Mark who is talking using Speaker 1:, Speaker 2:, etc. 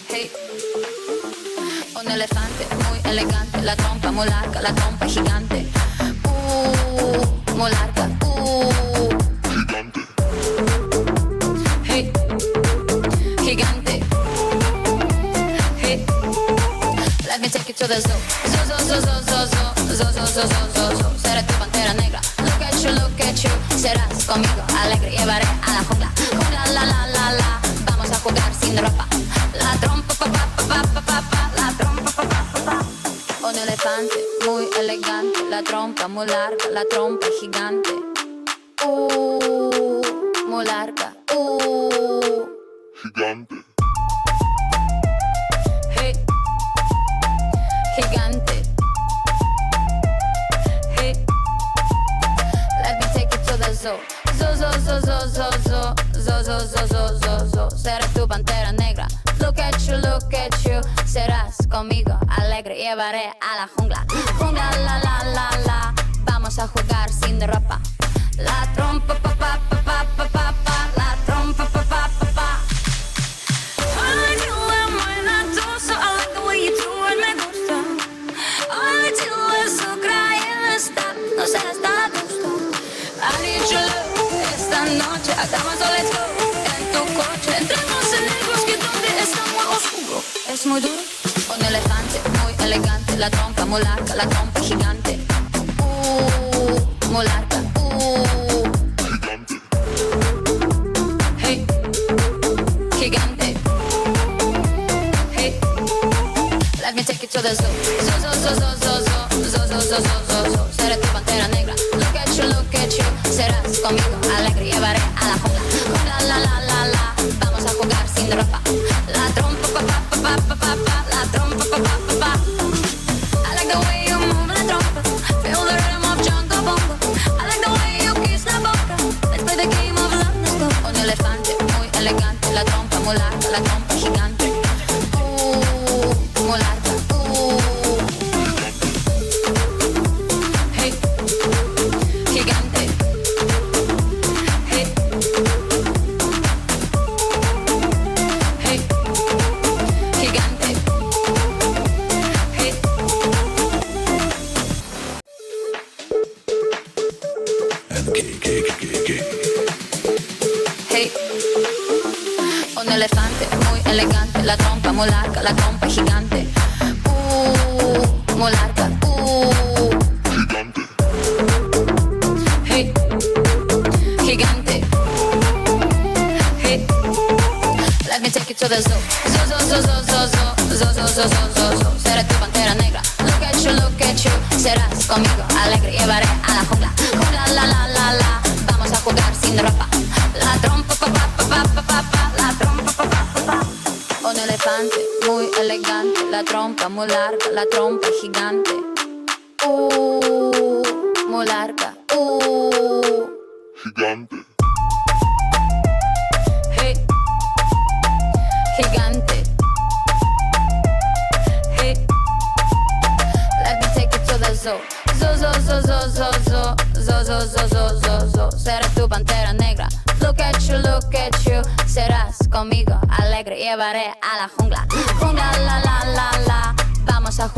Speaker 1: Hey, un elefante muy elegante, la trompa muy larga, la trompa gigante. Muy larga.
Speaker 2: Gigante.
Speaker 1: Hey, gigante. Hey, let me take you to the zoo. Zoo. Seré tu pantera negra. Look at you. Serás conmigo alegre, llevaré a la jungla. Jungla, la. Vamos a jugar sin ropa. La trompa, la trompa, Un elefante muy elegante, la trompa muy larga, la trompa gigante. Muy larga.
Speaker 2: Gigante.
Speaker 1: Hey, gigante. Hey, let me take you to the zoo. Zoo. Seré tu pantera negra. Look at you. Serás conmigo alegre, llevaré a la jungla. Jungla, la. Vamos a jugar sin ropa. La trompa, la trompa,
Speaker 3: Ay, tú eres muy latoso, I like the way you do it, me gusta. Ay, tú eres ucraniana, no seas tan gusto. I need your love, esta noche hagamos el let's go. En tu coche, entremos en el bosque donde está muy oscuro.
Speaker 1: es muy duro. Un elefante muy elegante, la trompa muy larga, la trompa gigante. Muy larga.
Speaker 2: Gigante.
Speaker 1: Hey, gigante. Hey, let me take you to the zoo. Zoo. Seré tu pantera negra. Look at you. Serás conmigo alegre, llevaré a la jungla. Jungla, la. Vamos a jugar sin ropa. La trompa, la trompa,
Speaker 3: I like the way you move la trompa, feel the rhythm of Jungle Bongo. I like the way you kiss la boca, let's play the game of love, let's go.
Speaker 1: Un elefante muy elegante, la trompa muy larga, la trompa gigante. Muy larga. Hey, gigante. Hey, gigante. Hey. Hey, un elefante muy elegante, la trompa muy larga, la trompa gigante. Muy larga.
Speaker 2: Gigante.
Speaker 1: Hey, gigante. Hey, let me take you to the zoo. Zoo. Seré tu pantera negra. Look at you. Serás conmigo alegre, llevaré a la jungla. Jungla, la. Vamos a jugar sin ropa. La trompa, la trompa, Un elefante muy elegante, la trompa muy larga, la trompa gigante. Muy larga.
Speaker 2: Gigante.
Speaker 1: Hey, gigante. Hey, let me take you to the zoo. Zoo. Seré tu pantera negra. Look at you. Serás conmigo alegre, llevaré a la jungla. Jungla, la. Vamos a jugar.